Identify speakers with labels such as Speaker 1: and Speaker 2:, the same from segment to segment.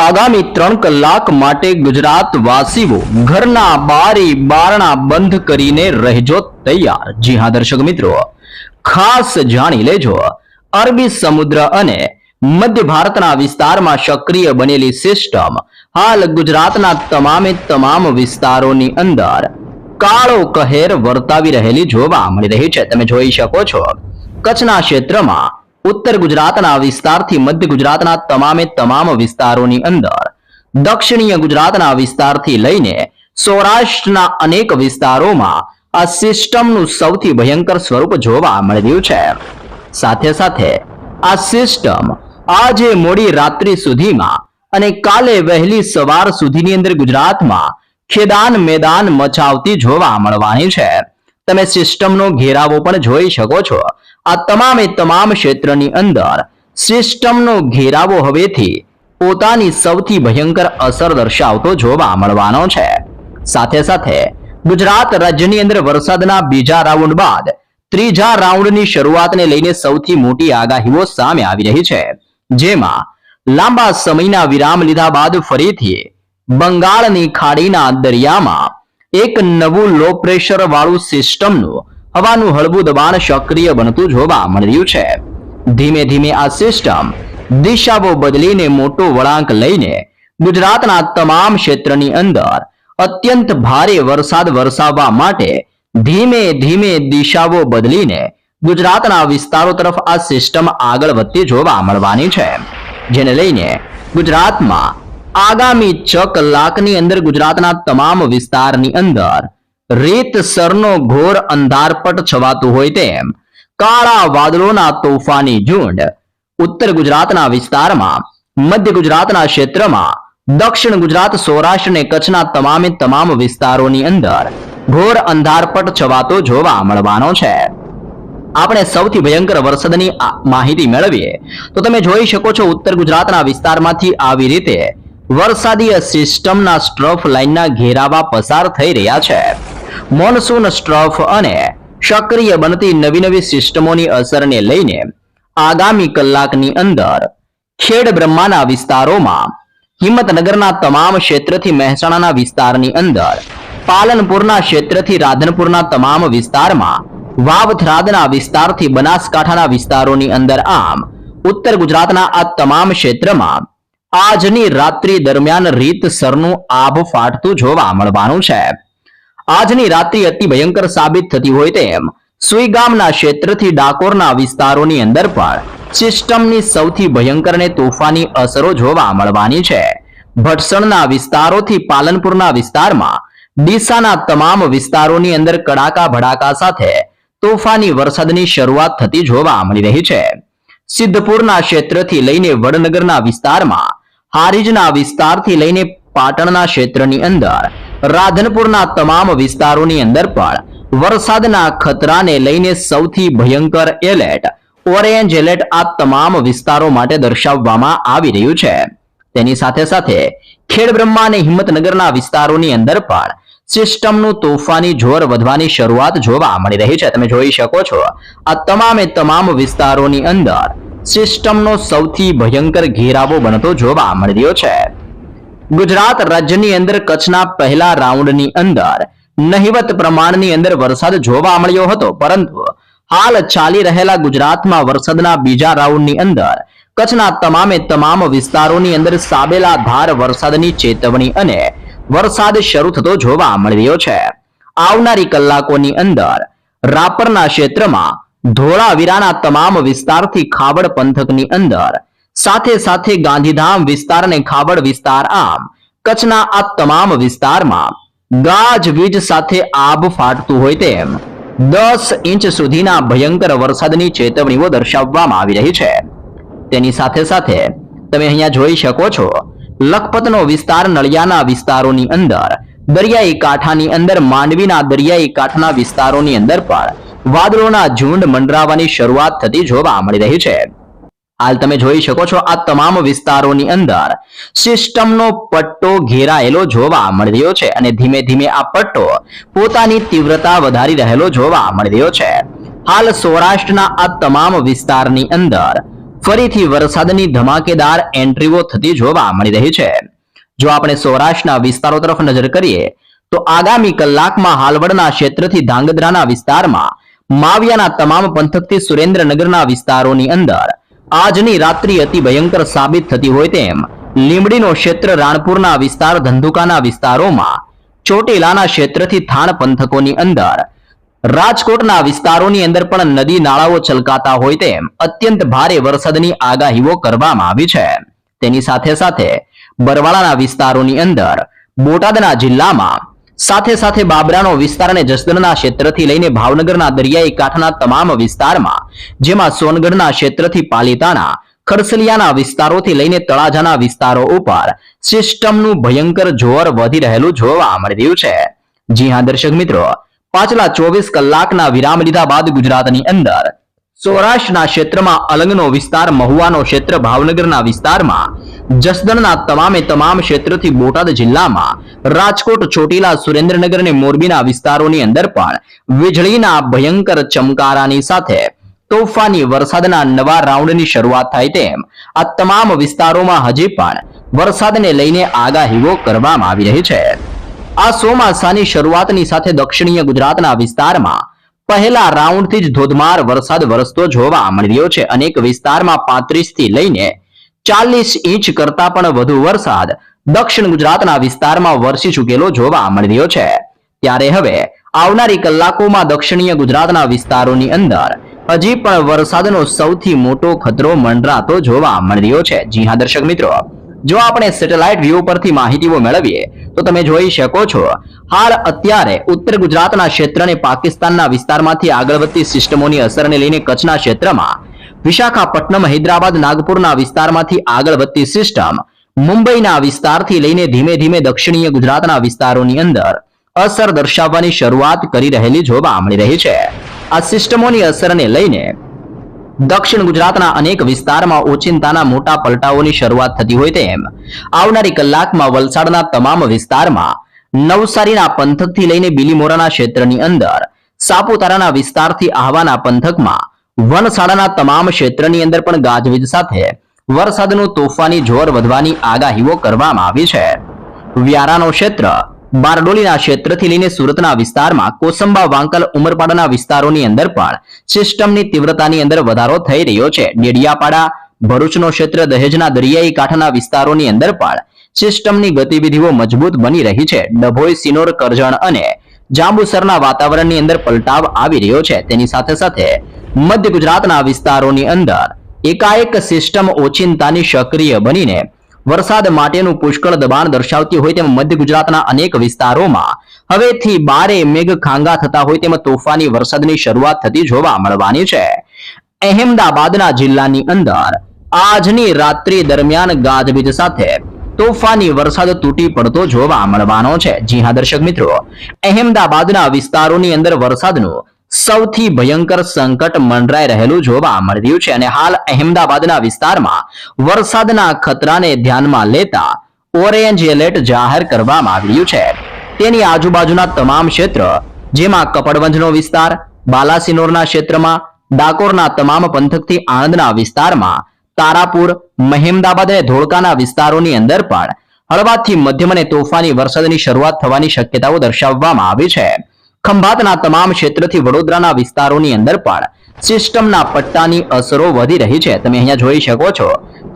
Speaker 1: આગામી 3 કલાક માટે ગુજરાત વાસીઓ ઘરના બારી બારણા બંધ કરીને રહેજો તૈયાર। જી હા દર્શક મિત્રો, ખાસ જાણી લેજો, અરબી સમુદ્ર અને મધ્ય ભારતના વિસ્તારમાં સક્રિય બનેલી સિસ્ટમ હાલ ગુજરાતના તમામ વિસ્તારોની અંદર કાળો કહેર વર્તાવી રહેલી જોવા મળી રહી છે। તમે જોઈ શકો છો, કચ્છના ક્ષેત્રમાં ઉત્તર ગુજરાતના વિસ્તારથી મધ્ય ગુજરાતના તમામ વિસ્તારોની અંદર, દક્ષિણીય ગુજરાતના વિસ્તારથી લઈને સૌરાષ્ટ્રના અનેક વિસ્તારોમાં આ સિસ્ટમનું સૌથી ભયંકર સ્વરૂપ જોવા મળી રહ્યું છે। સાથે સાથે આ સિસ્ટમ આજે મોડી રાત્રિ સુધીમાં અને કાલે વહેલી સવાર સુધીની અંદર ગુજરાતમાં ખેદાન મેદાન મચાવતી જોવા મળવાની છે। તમે સિસ્ટમનો ઘેરાવો પણ જોઈ શકો છો। આ તમામ ક્ષેત્રની અંદર સિસ્ટમનો ઘેરાવો હવેથી પોતાની સૌથી ભયંકર અસર દર્શાવતો જોવા મળવાનો છે। સાથે સાથે ગુજરાત રાજ્યની અંદર વરસાદના બીજા રાઉન્ડ બાદ ત્રીજા રાઉન્ડની શરૂઆતને લઈને સૌથી મોટી આગાહીઓ સામે આવી રહી છે, જેમાં લાંબા સમયના વિરામ લીધા બાદ ફરીથી બંગાળની ખાડીના દરિયામાં એક નવું લો પ્રેશર વાળું સિસ્ટમનું હવાનું હળવું દબાણ સક્રિય બનતું જોવા મળી રહ્યું છે। ધીમે ધીમે આ સિસ્ટમ દિશાઓ બદલીને મોટો વળાંક લઈને ગુજરાતના તમામ ક્ષેત્રની અંદર અત્યંત ભારે વરસાદ વરસાવવા માટે ધીમે ધીમે દિશાઓ બદલીને ગુજરાતના વિસ્તારો તરફ આ સિસ્ટમ આગળ વધતી જોવા મળવાની છે, જેને લઈને ગુજરાતમાં આગામી 6 કલાકની અંદર ગુજરાતના તમામ વિસ્તારની અંદર રીતસરનો ઘોર અંધારપટ છવાતું હોય તેમ કાળા વાદળોના તોફાની ઝુંડ ઉત્તર ગુજરાતના વિસ્તારમાં, મધ્ય ગુજરાતના ક્ષેત્રમાં, દક્ષિણ ગુજરાત, સૌરાષ્ટ્ર અને કચ્છના તમામ વિસ્તારોની અંદર ઘોર અંધારપટ છવાતો જોવા મળવાનો છે। આપણે સૌથી ભયંકર વરસાદની માહિતી મેળવીએ તો તમે જોઈ શકો છો, ઉત્તર ગુજરાતના વિસ્તારમાંથી આવી રીતે વરસાદી સિસ્ટમના સ્ટ્રફ લાઇનના ઘેરાવા પસાર થઈ રહ્યા છે। મોનસૂન સ્ટ્રફ અને સક્રિય બનતી નવી સિસ્ટમોની અસરને લઈને આગામી કલાકની અંદર ખેડ બ્રહ્માના વિસ્તારોમાં, હિંમતનગરના તમામ ક્ષેત્રથી મહેસાણાના વિસ્તારની અંદર, પાલનપુરના ક્ષેત્રથી રાધનપુરના તમામ વિસ્તારમાં, વાવથરાદના વિસ્તારથી બનાસકાંઠાના વિસ્તારોની અંદર, આમ ઉત્તર ગુજરાતના આ તમામ ક્ષેત્રમાં આજની રાત્રિ દરમિયાન રીતસરનું આભ ફાટતું જોવા મળવાનું છે। આજની રાત્રિ અતિ ભયંકર સાબિત થતી હોય તેમ સુઈગામના ક્ષેત્રથી ડાકોરના વિસ્તારોની અંદર પણ સિસ્ટમની સૌથી ભયંકર અને તોફાની અસરો જોવા મળવાની છે। ભટસણના વિસ્તારોથી પાલનપુરના વિસ્તારમાં, ડીસાના તમામ વિસ્તારોની અંદર કડાકા ભડાકા સાથે તોફાની વરસાદની શરૂઆત થતી જોવા મળી રહી છે। સિદ્ધપુરના ક્ષેત્રથી લઈને વડનગરના વિસ્તારમાં, હારીજના વિસ્તારથી લઈને પાટણના ક્ષેત્રની અંદર, રાધનપુરના તમામ વિસ્તારોની અંદર પણ વરસાદના ખતરાને લઈને સૌથી ભયંકર એલર્ટ, ઓરેન્જ એલર્ટ આ તમામ વિસ્તારો માટે દર્શાવવામાં આવી રહ્યું છે। તેની સાથે સાથે ખેડબ્રહ્મા અને હિંમતનગરના વિસ્તારોની અંદર પણ સિસ્ટમનું તોફાની જોર વધવાની શરૂઆત જોવા મળી રહી છે। તમે જોઈ શકો છો, આ તમામ વિસ્તારોની અંદર સિસ્ટમનો સૌથી ભયંકર ઘેરાવો બનતો જોવા મળી રહ્યો છે। ગુજરાત રાજ્યની અંદર કચ્છના પહેલા રાઉન્ડની અંદર નહિવત પ્રમાણની અંદર વરસાદ જોવા મળ્યો હતો, પરંતુ હાલ ચાલી રહેલા ગુજરાતમાં વરસાદના બીજા રાઉન્ડની અંદર કચ્છના તમામ વિસ્તારોની અંદર સાબેલા ધાર વરસાદની ચેતવણી અને વરસાદ શરૂ થતો જોવા મળી રહ્યો છે। આવનારી કલાકોની અંદર રાપરના ક્ષેત્રમાં, ધોળાવીરાના તમામ વિસ્તારથી ખાવડ પંથકની અંદર, સાથે સાથે ગાંધીધામ વિસ્તાર અને ખાવડ વિસ્તાર, આમ કચ્છના આ તમામ વિસ્તારમાં ગાજવીજ સાથે આભ ફાટતું હોય તેમ 10 ઇંચ સુધીના ભયંકર વરસાદની ચેતવણીઓ દર્શાવવામાં આવી રહી છે। તેની સાથે સાથે તમે અહીંયા જોઈ શકો છો, લખપતનો વિસ્તાર, નળિયાના વિસ્તારોની અંદર, દરિયાઈ કાંઠાની અંદર, માંડવીના દરિયાઈ કાંઠાના વિસ્તારોની અંદર પણ વાદળોના ઝુંડ મંડરાવાની શરૂઆત થતી જોવા મળી રહી છે। હાલ તમે જોઈ શકો છો, આ તમામ વિસ્તારોની અંદર સિસ્ટમનો પટ્ટો ઘેરાયેલો જોવા મળી રહ્યો છે અને ધીમે ધીમે આ પટ્ટો પોતાની તીવ્રતા વધારી રહેલો જોવા મળી રહ્યો છે। હાલ સૌરાષ્ટ્રના આ તમામ વિસ્તારની અંદર ફરીથી વરસાદની ધમાકેદાર એન્ટ્રીઓ થતી જોવા મળી રહી છે. જો આપણે સૌરાષ્ટ્રના વિસ્તારો તરફ નજર કરીએ તો આગામી કલાકમાં હાલવડના ક્ષેત્રથી ધાંગધ્રાના વિસ્તારમાં, માવિયાના તમામ પંથકથી સુરેન્દ્રનગરના વિસ્તારોની અંદર આજની રાત્રિ અતિ ભયંકર સાબિત થતી હોય તેમ લીંબડીનો ક્ષેત્ર, રાણપુરના વિસ્તાર, ધંધુકાના વિસ્તારોમાં, ચોટીલાના ક્ષેત્રથી થાણ પંથકોની અંદર, રાજકોટના વિસ્તારોની અંદર પણ નદી નાળાઓ છલકાતા હોય તેમ અત્યંત ભારે વરસાદની આગાહીઓ કરવામાં આવી છે. તેની સાથે સાથે બરવાળાના વિસ્તારોની અંદર, બોટાદના જિલ્લામાં, સાથે સાથે બાબરાનો વિસ્તાર અને જસદણના ક્ષેત્રથી લઈને ભાવનગરના દરિયાઈ કાંઠાના તમામ વિસ્તારમાં, જેમાં સોનગઢના ક્ષેત્રથી પાલીતાણા, ખરસલિયાના વિસ્તારોથી લઈને તળાજાના વિસ્તારો ઉપર સિસ્ટમનું ભયંકર જોર વધી રહેલું જોવા મળી રહ્યું છે. જી હા દર્શક મિત્રો, પાછલા 24 કલાકના વિરામ લીધા બાદ ગુજરાતની અંદર સૌરાષ્ટ્રના ક્ષેત્રમાં અલંગનો વિસ્તાર, મહુવાનો ક્ષેત્ર, ભાવનગરના વિસ્તારમાં, જસદણના તમામે તમામ ક્ષેત્રથી બોટાદ જિલ્લામાં, રાજકોટ, ચોટીલા, સુરેન્દ્રનગર અને મોરબીના વિસ્તારોની અંદર પણ વીજળીના ભયંકર ચમકારાની સાથે તોફાની વરસાદના નવા રાઉન્ડની શરૂઆત થાય તેમ આ તમામ વિસ્તારોમાં હજી પણ વરસાદને લઈને આગાહીઓ કરવામાં આવી રહી છે. આ ચોમાસાની શરૂઆતની સાથે દક્ષિણીય ગુજરાતના વિસ્તારમાં પહેલા રાઉન્ડથી જ ધોધમાર વરસાદ વરસતો જોવા મળી રહ્યો છે. અનેક વિસ્તારમાં 35 થી લઈને 40 ઇંચ કરતા પણ વધુ વરસાદ દક્ષિણ ગુજરાતના વિસ્તારમાં વરસી ચૂકેલો જોવા મળી રહ્યો છે. ત્યારે હવે આવનારી કલાકોમાં દક્ષિણીય ગુજરાતના વિસ્તારોની અંદર હજી પણ વરસાદનો સૌથી મોટો ખતરો મંડરાતો જોવા મળી રહ્યો છે. જી હા દર્શક મિત્રો, જો આપણે સેટેલાઇટ વ્યૂ પરથી માહિતીઓ મેળવીએ તો તમે જોઈ શકો છો, હાલ અત્યારે ઉત્તર ગુજરાતના ક્ષેત્ર અને પાકિસ્તાનના વિસ્તારમાંથી આગળ વધતી સિસ્ટમોની અસરને લઈને કચ્છના ક્ષેત્રમાં, વિશાખાપટ્ટનમ, હૈદરાબાદ, નાગપુરના વિસ્તારમાંથી આગળ વધતી સિસ્ટમ મુંબઈના વિસ્તારથી લઈને ધીમે ધીમે દક્ષિણીય ગુજરાતના વિસ્તારોની અંદર અસર દર્શાવવાની શરૂઆત કરી રહેલી જોવા મળી રહી છે. આ સિસ્ટમોની અસરને લઈને દક્ષિણ ગુજરાતના અનેક વિસ્તારમાં ઓચિંતાના મોટા પલટાઓની શરૂઆત થતી હોય તેમ આવનારી કલાકમાં વલસાડના તમામ વિસ્તારમાં, નવસારીના પંથકથી લઈને બીલીમોરાના ક્ષેત્રની અંદર, સાપુતારાના વિસ્તારથી આહવાના પંથકમાં, વનસાડાના તમામ ક્ષેત્રની અંદર પણ ગાજવીજ સાથે વરસાદનું તોફાની જોર વધવાની આગાહીઓ કરવામાં આવી છે. વ્યારાનો ક્ષેત્ર, બારડોલીના ક્ષેત્રથી લઈને સુરતના વિસ્તારમાં, કોસંબા, વાંકલ, ઉમરપાડાના વિસ્તારોની અંદર પણ સિસ્ટમની તીવ્રતાની અંદર વધારો થઈ રહ્યો છે. ડેડિયાપાડા, ભરૂચનો ક્ષેત્ર, દહેજના દરિયાઈ કાંઠાના વિસ્તારોની અંદર પણ સિસ્ટમની ગતિવિધિઓ મજબૂત બની રહી છે. ડભોઈ, સિનોર, કરજણ અને જાંબુસરના વાતાવરણની અંદર પલટાવ આવી રહ્યો છે. તેની સાથે સાથે મધ્ય ગુજરાતના વિસ્તારોની અંદર એકાએક સિસ્ટમ ઓચિંતાની સક્રિય બનીને વરસાદ માટેનું પુષ્કળ દબાણ દર્શાવતી હોય તેમ મધ્ય ગુજરાતના અનેક વિસ્તારોમાં હવેથી બારે મેઘ ખાંગા થતા હોય તેમ તોફાની વરસાદની શરૂઆત થતી જોવા મળવાની છે. અહેમદાબાદના જિલ્લાની અંદર આજની રાત્રિ દરમિયાન ગાજવીજ સાથે તોફાની વરસાદ તૂટી પડતો જોવા મળવાનો છે. જી હા દર્શક મિત્રો, અહેમદાબાદના વિસ્તારોની અંદર વરસાદનું સૌથી ભયંકર સંકટ મંડરાઈ રહેલું જોવા મળી રહ્યું છે અને હાલ અહેમદાબાદના વિસ્તારમાં વરસાદના ખતરાને ધ્યાનમાં લેતા ઓરેન્જ એલર્ટ જાહેર કરવામાં આવ્યું છે. તેની આજુબાજુના તમામ ક્ષેત્ર, જેમાં કપડવંજનો વિસ્તાર, બાલાસિનોરના ક્ષેત્રમાં, ડાકોરના તમામ પંથકથી આણંદના વિસ્તારમાં, તારાપુર, મહેમદાબાદ અને ધોળકાના વિસ્તારોની અંદર પણ હળવાથી મધ્યમ અને તોફાની વરસાદની શરૂઆત થવાની શક્યતાઓ દર્શાવવામાં આવી છે. ખંભાતના તમામ ક્ષેત્રથી વડોદરાના વિસ્તારોની અંદર પણ સિસ્ટમના પટ્ટાની અસરો વધી રહી છે. તમે અહીંયા જોઈ શકો છો,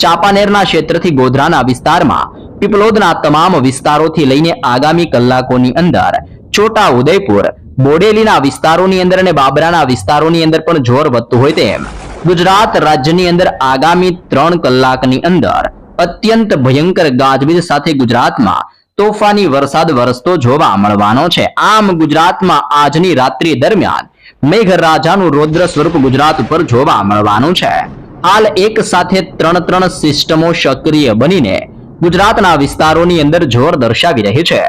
Speaker 1: ચાંપાનેરના ક્ષેત્રથી ગોધરાના વિસ્તારમાં, પીપલોદના તમામ વિસ્તારોથી લઈને આગામી કલાકોની અંદર છોટા ઉદયપુર, બોડેલીના વિસ્તારોની અંદર અને બાબરાના વિસ્તારોની અંદર પણ જોર વધતું હોય તેમ ગુજરાત રાજ્યની અંદર આગામી 3 કલાકની અંદર અત્યંત ભયંકર ગાજવીજ સાથે ગુજરાતમાં તોફાની વરસાદ વરસતો જોવા મળવાનો છે. આમ ગુજરાતમાં આજની રાત્રિ દરમિયાન મેઘરાજાનું રૌદ્ર સ્વરૂપ ગુજરાત ઉપર જોવા મળવાનું છે. હાલ એક સાથે 3 સિસ્ટમો સક્રિય બનીને ગુજરાતના વિસ્તારોની અંદર જોર દર્શાવી રહી છે.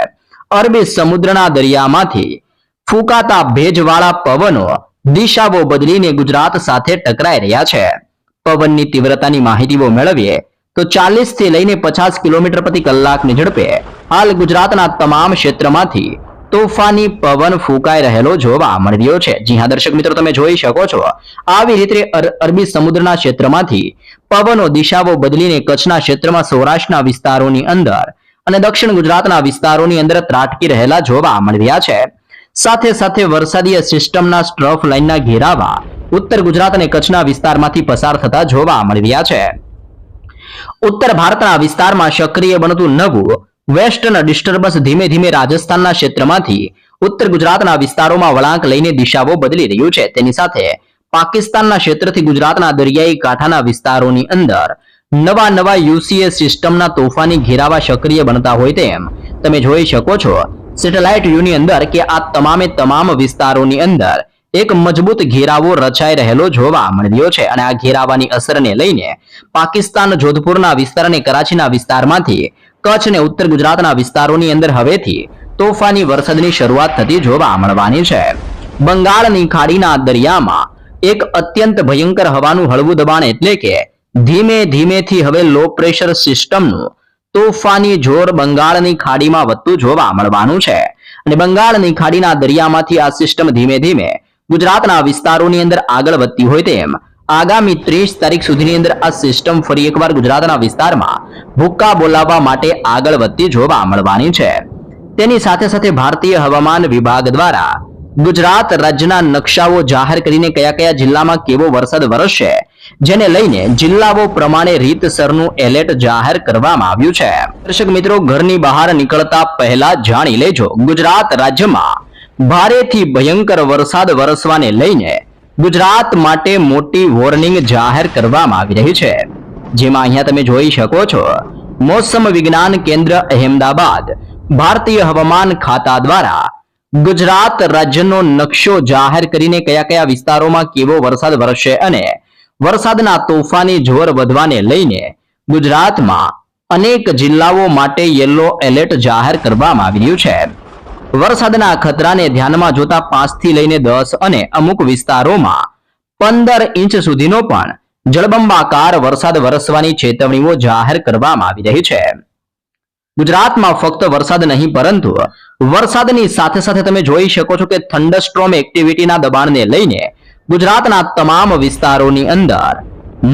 Speaker 1: અરબી સમુદ્રના દરિયામાંથી ફૂંકાતા ભેજવાળા પવનો દિશાઓ બદલીને ગુજરાત સાથે ટકરાઈ રહ્યા છે. પવનની તીવ્રતાની માહિતીઓ મેળવીએ તો 40 થી લઈને 50 કિલોમીટર પ્રતિ કલાકની ઝડપે હાલ ગુજરાતના તમામ ક્ષેત્રમાંથી તોફાની પવન ફૂંકાઈ રહેલો જોવા મળી રહ્યો છે। જી હા દર્શક મિત્રો, તમે જોઈ શકો છો આવી રીતે અરબી સમુદ્રના ક્ષેત્રમાંથી પવનો દિશાઓ બદલીને કચ્છના ક્ષેત્રમાં સૌરાષ્ટ્રના વિસ્તારોની અંદર અને દક્ષિણ ગુજરાતના વિસ્તારોની અંદર ત્રાટકી રહેલા જોવા મળી રહ્યા છે। સાથે સાથે વરસાદીય સિસ્ટમના સ્ટ્રફ લાઇનના ઘેરાવા ઉત્તર ગુજરાત અને કચ્છના વિસ્તારમાંથી પસાર થતા જોવા મળી રહ્યા છે। ઉત્તર ભારતના વિસ્તારમાં સક્રિય બનતું નવું વેસ્ટર્ન ડિસ્ટર્બન્સ ધીમે ધીમે રાજસ્થાનના ક્ષેત્રમાંથી ઉત્તર ગુજરાતના વિસ્તારોમાં વળાંક લઈને દિશાઓ બદલી રહ્યું છે। તેની સાથે પાકિસ્તાનના ક્ષેત્રથી ગુજરાતના દરિયાઈ કાંઠાના વિસ્તારોની અંદર નવા યુસીએસ સિસ્ટમના તોફાની ઘેરાવા સક્રિય બનતા હોય તેમ તમે જોઈ શકો છો સેટેલાઇટ વ્યૂની અંદર કે આ તમામ વિસ્તારોની અંદર એક મજબૂત ઘેરાવો રચાઈ રહેલો જોવા મળી રહ્યો છે। અને આ ઘેરાવાની અસરને લઈને પાકિસ્તાન જોધપુરના વિસ્તાર અને કરાચીના વિસ્તારમાંથી કચ્છ અને ઉત્તર ગુજરાતના વિસ્તારોની અંદર હવેથી તોફાની વરસાદની શરૂઆત થતી જોવા મળવાની છે। બંગાળની ખાડીના દરિયામાં એક અત્યંત ભયંકર હવાનું હળવું દબાણ એટલે કે ધીમે ધીમેથી હવે લો પ્રેશર સિસ્ટમનું તોફાની જોર બંગાળની ખાડીમાં વધતું જોવા મળવાનું છે। અને બંગાળની ખાડીના દરિયામાંથી આ સિસ્ટમ ધીમે ધીમે ગુજરાતના વિસ્તારોની અંદર આગળ વધતી હોય તેમ આગામી 30 તારીખ સુધીની અંદર આ સિસ્ટમ ફરી એકવાર ગુજરાતના વિસ્તારમાં ભૂક્કા બોલાવવા માટે આગળ વધતી જોવા મળવાની છે। તેની સાથે સાથે ભારતીય હવામાન વિભાગ દ્વારા ગુજરાત રાજ્યના નકશાઓ જાહેર કરીને કયા જિલ્લામાં કેવો વરસાદ વરસશે જેને લઈને જિલ્લાઓ પ્રમાણે રીતસરનું એલર્ટ જાહેર કરવામાં આવ્યું છે। દર્શક મિત્રો, ઘરની બહાર નીકળતા પહેલા જાણી લેજો ગુજરાત રાજ્યમાં ભારેથી ભયંકર વરસાદ વરસવાને લઈને ગુજરાત માટે મોટી વોર્નિંગ જાહેર કરવામાં આવી રહી છે। જેમાં અહીંયા તમે જોઈ શકો છો મોસમ વિજ્ઞાન કેન્દ્ર અહેમદાબાદ ભારતીય હવામાન ખાતા દ્વારા ગુજરાત રાજ્યનો નકશો જાહેર કરીને કયા વિસ્તારોમાં કેવો વરસાદ વરસશે અને વરસાદના તોફાની જોર વધવાને લઈને ગુજરાતમાં અનેક જિલ્લાઓ માટે યલો એલર્ટ જાહેર કરવામાં આવી રહ્યું છે। વરસાદના ખતરાને ધ્યાનમાં જોતા 5 થી લઈને 10 અને અમુક વિસ્તારોમાં 15 ઇંચ સુધીનો પણ જળબંબાકાર વરસાદ વરસવાની ચેતવણીઓ જાહેર કરવામાં આવી રહી છે। ગુજરાતમાં ફક્ત વરસાદ નહીં પરંતુ વરસાદની સાથે સાથે તમે જોઈ શકો છો કે થંડરસ્ટ્રોમ એક્ટિવિટીના દબાણને લઈને ગુજરાતના તમામ વિસ્તારોની અંદર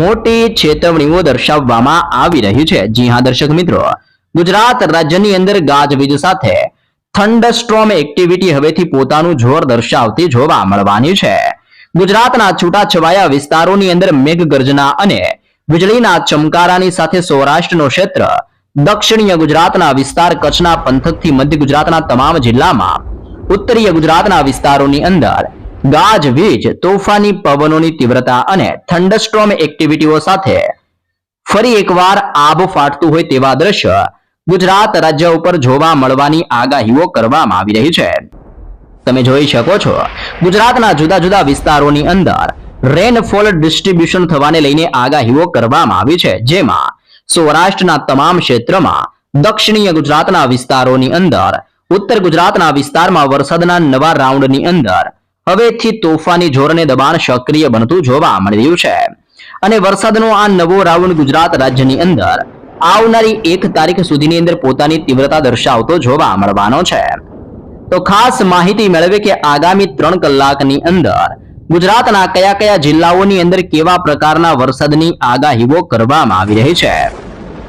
Speaker 1: મોટી ચેતવણીઓ દર્શાવવામાં આવી રહી છે। જી હા દર્શક મિત્રો, ગુજરાત રાજ્યની અંદર ગાજવીજ સાથે થંડરસ્ટ્રોમ એક્ટિવિટી હવેથી પોતાનું જોર દર્શાવતી જોવા મળવાની છે। ગુજરાતના છૂટાછવાયા વિસ્તારોની અંદર મેઘગર્જના અને વીજળીના ચમકારાની સાથે સૌરાષ્ટ્રનો ક્ષેત્ર, દક્ષિણીય ગુજરાતના વિસ્તાર, કચ્છના પંથકથી મધ્ય ગુજરાતના તમામ જિલ્લામાં, ઉત્તરીય ગુજરાતના વિસ્તારોની અંદર ગાજવીજ, તોફાની પવનોની તીવ્રતા અને થંડરસ્ટ્રોમ એક્ટિવિટીઓ સાથે ફરી એકવાર આબ ફાટતું હોય તેવા દ્રશ્ય ગુજરાત રાજ્ય ઉપર જોવા મળવાની આગાહીઓ કરવામાં આવી રહી છે। તમે જોઈ શકો છો ગુજરાતના જુદા જુદા વિસ્તારોની અંદર રેનફોલ ડિસ્ટ્રીબ્યુશન થવાને લઈને આગાહીઓ કરવામાં આવી છે। જેમાં સૌરાષ્ટ્રના તમામ ક્ષેત્રમાં, દક્ષિણીય ગુજરાતના વિસ્તારોની અંદર, ઉત્તર ગુજરાતના વિસ્તારમાં વરસાદના નવા રાઉન્ડની અંદર હવેથી તોફાની જોરને દબાણ સક્રિય બનતું જોવા મળી રહ્યું છે। અને વરસાદનો આ નવો રાઉન્ડ ગુજરાત રાજ્યની અંદર આવનારી 1 તારીખ સુધીની અંદર પોતાની તીવ્રતા દર્શાવતો જોવા મળવાનો છે। તો ખાસ માહિતી મેળવે કે આગામી 3 કલાકની અંદર ગુજરાતના કયા જિલ્લાઓની અંદર કેવા પ્રકારના વરસાદની આગાહીઓ કરવામાં આવી રહી છે।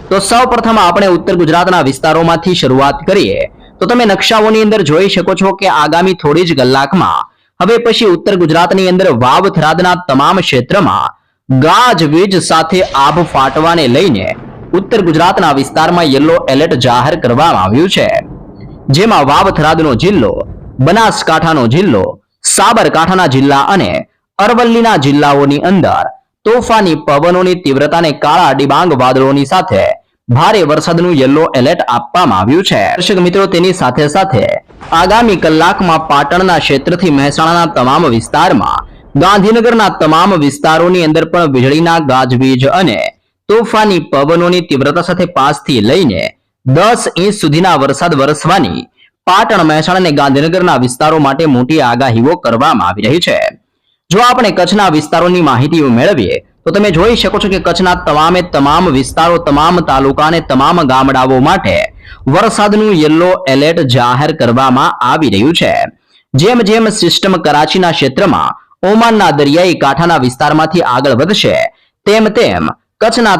Speaker 1: તો સૌપ્રથમ આપણે ઉત્તર ગુજરાતના વિસ્તારોમાંથી શરૂઆત કરીએ તો તમે નકશાઓની અંદર જોઈ શકો છો કે આગામી થોડી જ કલાકમાં હવે પછી ઉત્તર ગુજરાતની અંદર વાવ થરાદના તમામ ક્ષેત્રમાં ગાજવીજ સાથે આભ ફાટવાને લઈને ઉત્તર ગુજરાતના વિસ્તારમાં યલો એલર્ટ જાહેર કરવામાં આવ્યું છે। જેમાં વાવ થરાદનો જિલ્લો, બનાસકાંઠાનો જિલ્લો, સાબરકાંઠાના જિલ્લા અને અરવલ્લીના જિલ્લાઓની અંદર તોફાની પવનોની તીવ્રતાને કાળા ડિબાંગ વાદળોની સાથે ભારે વરસાદનું યલો એલર્ટ આપવામાં આવ્યું છે। દર્શક મિત્રો, તેની સાથે સાથે આગામી કલાકમાં પાટણના ક્ષેત્રથી મહેસાણાના તમામ વિસ્તારમાં, ગાંધીનગરના તમામ વિસ્તારોની અંદર પણ વીજળીના ગાજવીજ અને તોફાની પવનોની તીવ્રતા સાથે 5 થી લઈને 10 ઇંચ સુધીના વરસાદ વરસવાની પાટણ, મહેસાણા અને ગાંધીનગરના વિસ્તારો માટે મોટી આગાહીઓ કરવામાં આવી રહી છે। જો આપણે કચ્છના વિસ્તારોની માહિતી મેળવીએ તો તમે જોઈ શકો છો કે કચ્છના તમામ વિસ્તારો, તમામ તાલુકા અને તમામ ગામડાઓ માટે વરસાદનું યલો એલર્ટ જાહેર કરવામાં આવી રહ્યું છે. જેમ જેમ સિસ્ટમ કરાચીના ક્ષેત્રમાં ઓમાનના દરિયાઈ કાંઠાના વિસ્તારમાંથી આગળ વધશે તેમ તેમ કચ્છના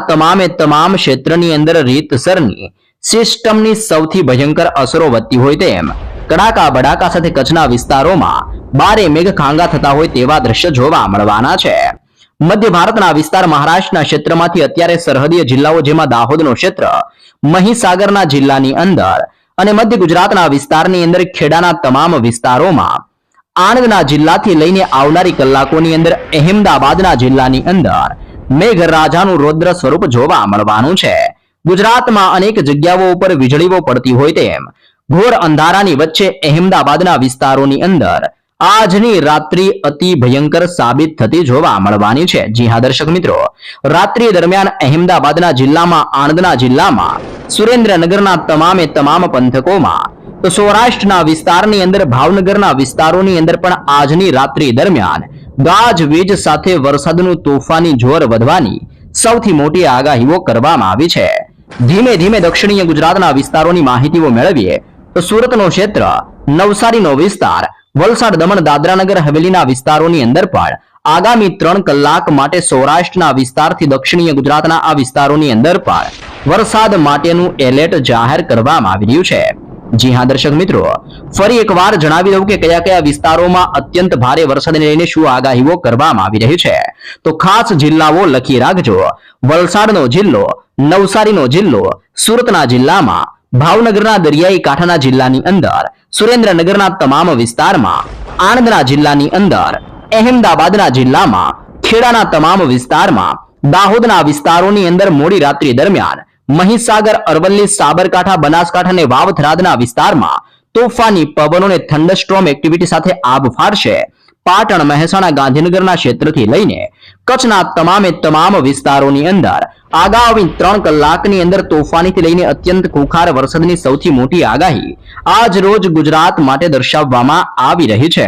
Speaker 1: તમામ ક્ષેત્રની અંદર રીતસરની સિસ્ટમની સૌથી ભયંકર અસરો વધતી હોય તેમ કડાકા બડાકા સાથે કચ્છના વિસ્તારોમાં બારે મેઘ ખાંગા થતા હોય તેવા દ્રશ્ય જોવા મળવાના છે. મધ્ય ભારતના વિસ્તાર મહારાષ્ટ્રના ક્ષેત્રમાંથી અત્યારે સરહદીય જિલ્લાઓ જેમાં દાહોદનો ક્ષેત્ર, મહીસાગરના જિલ્લાની અંદર અને મધ્ય ગુજરાતના વિસ્તારની અંદર ખેડાના તમામ વિસ્તારોમાં, આણંદના જિલ્લાથી લઈને આવનારી કલાકોની અંદર અહેમદાબાદના જિલ્લાની અંદર મેઘરાજાનું રૌદ્ર સ્વરૂપ જોવા મળવાનું છે. ગુજરાતમાં અનેક જગ્યાઓ ઉપર વીજળીઓ પડતી હોય તેમ ઘોર અંધારાની વચ્ચે અહેમદાબાદના વિસ્તારોની અંદર આજની રાત્રિ અતિ ભયંકર સાબિત થતી જોવા મળવાની છે. જી હા દર્શક મિત્રો, રાત્રિ દરમિયાન અહેમદાબાદના જિલ્લામાં, આણંદના જિલ્લામાં, સુરેન્દ્રનગરના તમામ પંથકોમાં, તો સૌરાષ્ટ્રના વિસ્તારની અંદર, ભાવનગરના વિસ્તારોની અંદર પણ આજની રાત્રિ દરમિયાન ગાજવીજ સાથે વરસાદનું તોફાની જોર વધવાની સૌથી મોટી આગાહીઓ કરવામાં આવી છે. ધીમે ધીમે દક્ષિણીય ગુજરાતના વિસ્તારોની માહિતીઓ મેળવીએ તો સુરતનો ક્ષેત્ર, નવસારીનો વિસ્તાર, વલસાડ, દમણ, દાદરાનગર હવેલીના વિસ્તારોની અંદર પણ આગામી 3 કલાક માટે સૌરાષ્ટ્રના વિસ્તારથી દક્ષિણીય ગુજરાતના આ વિસ્તારોની અંદર પણ વરસાદ માટેનું એલર્ટ જાહેર કરવામાં આવી રહ્યું છે. જી હા દર્શક મિત્રો, ફરી એકવાર જણાવી દઉં કે કયા કયા વિસ્તારોમાં અત્યંત ભારે વરસાદને લઈને શું આગાહીઓ કરવામાં આવી રહી છે. તો ખાસ જિલ્લાઓ લખી રાખજો. વલસાડનો જિલ્લો, નવસારીનો જિલ્લો, સુરતના જિલ્લામાં, ભાવનગરના દરિયાઈ કાંઠાના જિલ્લાની અંદર, સુરેન્દ્રનગરના તમામ વિસ્તારમાં, આણંદના જિલ્લાની અંદર, અહેમદાબાદના જિલ્લામાં, ખેડાના તમામ વિસ્તારમાં, દાહોદના વિસ્તારોની અંદર મોડી રાત્રિ દરમિયાન, મહીસાગર, અરવલ્લી, સાબરકાંઠા, બનાસકાંઠા અને વાવ થરાદના વિસ્તારમાં તોફાની પવનો અને થંડરસ્ટ્રોમ એક્ટિવિટી સાથે આબ ફાટશે. પાટણ, મહેસાણા, ગાંધીનગરના ક્ષેત્રથી લઈને કચ્છના તમામ વિસ્તારોની અંદર આગામી 3 કલાકની અંદર તોફાનીથી લઈને અત્યંત ખુખાર વરસાદની સૌથી મોટી આગાહી આજ રોજ ગુજરાત માટે દર્શાવવામાં આવી રહી છે.